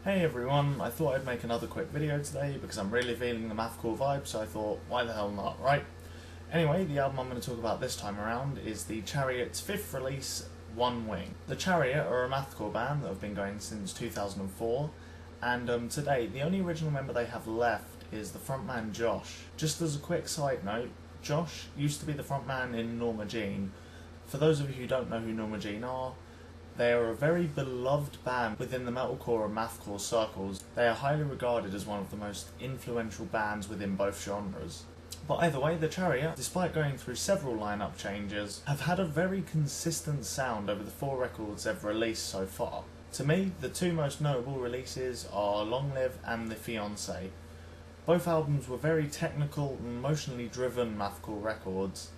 Hey everyone, I thought I'd make another quick video today because I'm really feeling the Mathcore vibe, so I thought, why the hell not, right? Anyway, the album I'm going to talk about this time around is the Chariot's fifth release, One Wing. The Chariot are a Mathcore band that have been going since 2004, and to date, the only original member they have left is the frontman Josh. Just as a quick side note, Josh used to be the frontman in Norma Jean. For those of you who don't know who Norma Jean are, they are a very beloved band within the metalcore and mathcore circles. They are highly regarded as one of the most influential bands within both genres. But either way, the Chariot, despite going through several lineup changes, have had a very consistent sound over the 4 records they've released so far. To me, the 2 most notable releases are Long Live and The Fiancé. Both albums were very technical and emotionally driven mathcore records.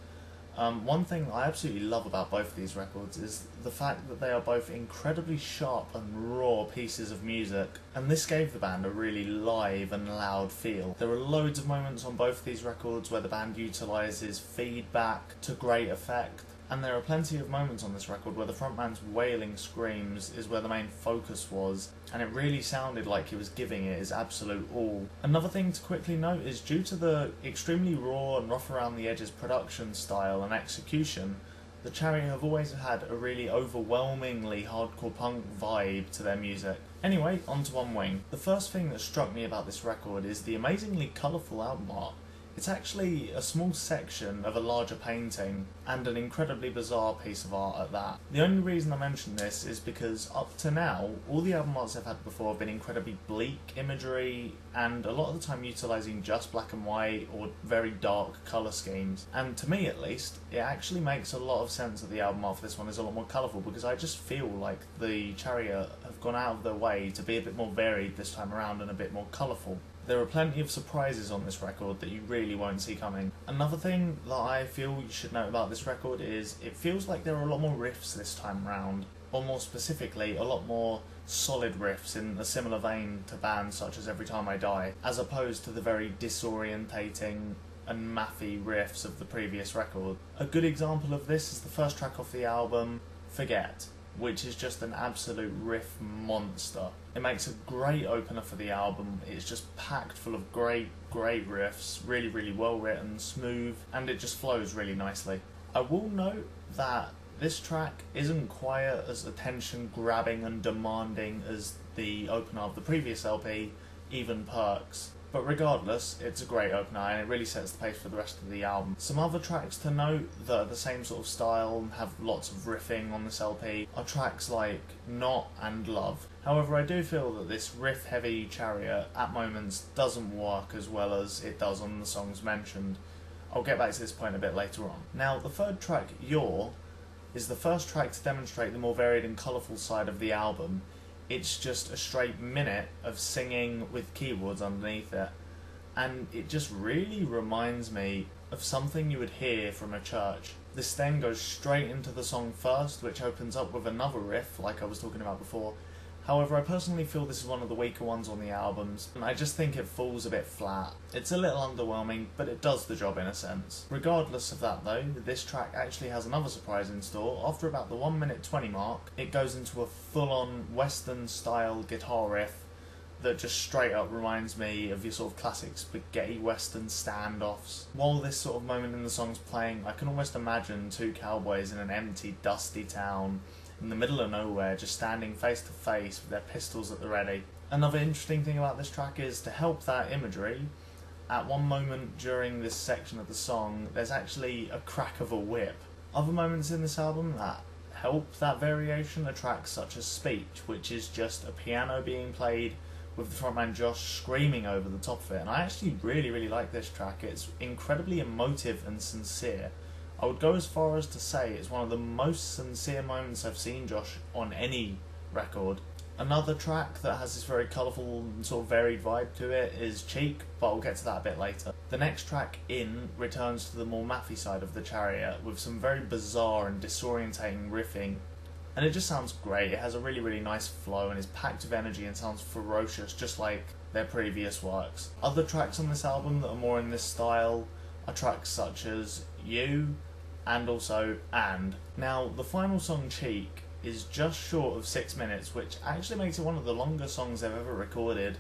One thing I absolutely love about both of these records is the fact that they are both incredibly sharp and raw pieces of music, and this gave the band a really live and loud feel. There are loads of moments on both of these records where the band utilises feedback to great effect, and there are plenty of moments on this record where the frontman's wailing screams is where the main focus was, and it really sounded like he was giving it his absolute all. Another thing to quickly note is due to the extremely raw and rough around the edges production style and execution, the Chariot have always had a really overwhelmingly hardcore punk vibe to their music. Anyway, on to One Wing. The first thing that struck me about this record is the amazingly colourful album art. It's actually a small section of a larger painting, and an incredibly bizarre piece of art at that. The only reason I mention this is because up to now, all the album arts I've had before have been incredibly bleak imagery, and a lot of the time utilising just black and white or very dark colour schemes. And to me at least, it actually makes a lot of sense that the album art for this one is a lot more colourful, because I just feel like the Chariot have gone out of their way to be a bit more varied this time around and a bit more colourful. There are plenty of surprises on this record that you really won't see coming. Another thing that I feel you should note about this record is it feels like there are a lot more riffs this time round, or more specifically, a lot more solid riffs in a similar vein to bands such as Every Time I Die, as opposed to the very disorientating and mathy riffs of the previous record. A good example of this is the first track off the album, Forget, which is just an absolute riff monster. It makes a great opener for the album. It's just packed full of great riffs, really well written, smooth, and it just flows really nicely. I will note that this track isn't quite as attention grabbing and demanding as the opener of the previous LP, Even Perks. But regardless, it's a great opener and it really sets the pace for the rest of the album. Some other tracks to note that are the same sort of style and have lots of riffing on this LP are tracks like Not and Love. However, I do feel that this riff-heavy Chariot at moments doesn't work as well as it does on the songs mentioned. I'll get back to this point a bit later on. Now, the third track, You're, is the first track to demonstrate the more varied and colourful side of the album. It's just a straight minute of singing with keyboards underneath it, and it just really reminds me of something you would hear from a church. This then goes straight into the song first, which opens up with another riff like I was talking about before. However, I personally feel this is one of the weaker ones on the albums, and I just think it falls a bit flat. It's a little underwhelming, but it does the job in a sense. Regardless of that though, this track actually has another surprise in store. After about the 1 minute 20 mark, it goes into a full-on western style guitar riff that just straight up reminds me of your sort of classic spaghetti western standoffs. While this sort of moment in the song's playing, I can almost imagine 2 cowboys in an empty, dusty town in the middle of nowhere, just standing face to face with their pistols at the ready. Another interesting thing about this track is, to help that imagery, at one moment during this section of the song, there's actually a crack of a whip. Other moments in this album that help that variation are tracks such as Speech, which is just a piano being played with the frontman Josh screaming over the top of it, and I actually really like this track. It's incredibly emotive and sincere. I would go as far as to say it's one of the most sincere moments I've seen Josh on any record. Another track that has this very colourful and sort of varied vibe to it is Cheek, but I'll get to that a bit later. The next track, In, returns to the more mathy side of the Chariot with some very bizarre and disorientating riffing, and it just sounds great. It has a really nice flow and is packed with energy and sounds ferocious, just like their previous works. Other tracks on this album that are more in this style are tracks such as You, and also And. Now, the final song, Cheek, is just short of 6 minutes, which actually makes it one of the longest songs they've ever recorded.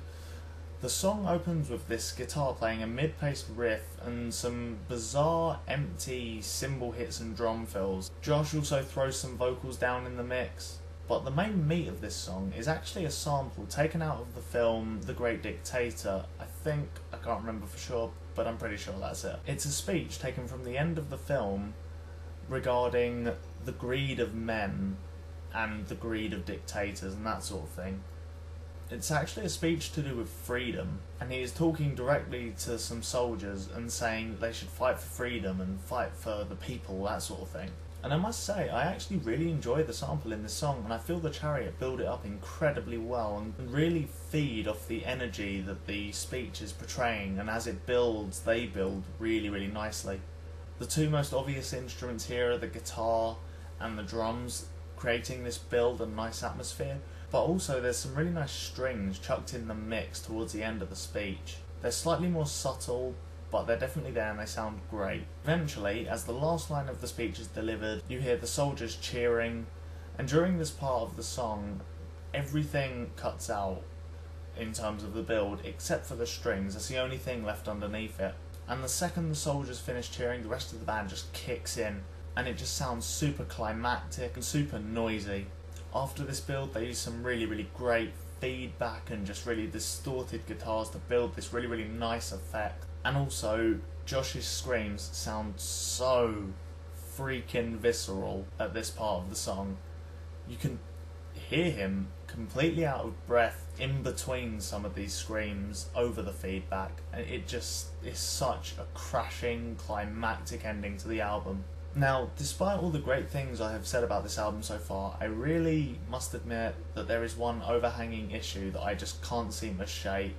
The song opens with this guitar playing a mid-paced riff and some bizarre empty cymbal hits and drum fills. Josh also throws some vocals down in the mix. But the main meat of this song is actually a sample taken out of the film The Great Dictator. I can't remember for sure, but I'm pretty sure that's it. It's a speech taken from the end of the film regarding the greed of men and the greed of dictators and that sort of thing. It's actually a speech to do with freedom, and he is talking directly to some soldiers and saying that they should fight for freedom and fight for the people, that sort of thing. And I must say, I actually really enjoy the sample in this song, and I feel the Chariot build it up incredibly well and really feed off the energy that the speech is portraying, and as it builds, they build really, really nicely. The two most obvious instruments here are the guitar and the drums, creating this build and nice atmosphere, but also there's some really nice strings chucked in the mix towards the end of the speech. They're slightly more subtle, but they're definitely there and they sound great. Eventually, as the last line of the speech is delivered, you hear the soldiers cheering, and during this part of the song, everything cuts out in terms of the build, except for the strings. That's the only thing left underneath it. And the second the soldiers finish cheering, the rest of the band just kicks in, and it just sounds super climactic and super noisy. After this build, they use some really, really great feedback and just really distorted guitars to build this really, really nice effect. And also, Josh's screams sound so freaking visceral at this part of the song. You can hear him completely out of breath in between some of these screams over the feedback, and it just is such a crashing, climactic ending to the album. Now, despite all the great things I have said about this album so far, I really must admit that there is one overhanging issue that I just can't seem to shake.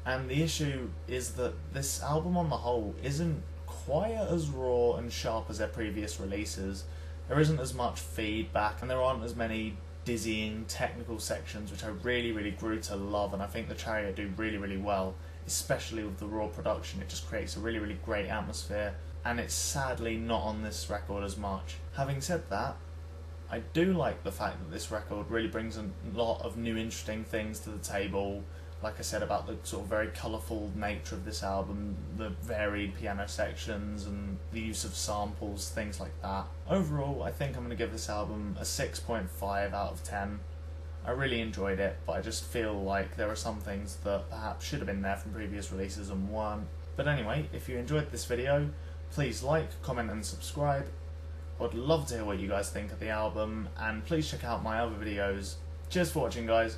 And the issue is that this album on the whole isn't quite as raw and sharp as their previous releases. There isn't as much feedback, and there aren't as many dizzying technical sections, which I really, really grew to love, and I think the Chariot do really, really well, especially with the raw production. It just creates a really, really great atmosphere, and it's sadly not on this record as much. Having said that, I do like the fact that this record really brings a lot of new interesting things to the table. Like I said about the sort of very colourful nature of this album, the varied piano sections and the use of samples, things like that. Overall, I think I'm going to give this album a 6.5 out of 10. I really enjoyed it, but I just feel like there are some things that perhaps should have been there from previous releases and weren't. But anyway, if you enjoyed this video, please like, comment and subscribe. I'd love to hear what you guys think of the album, and please check out my other videos. Cheers for watching, guys.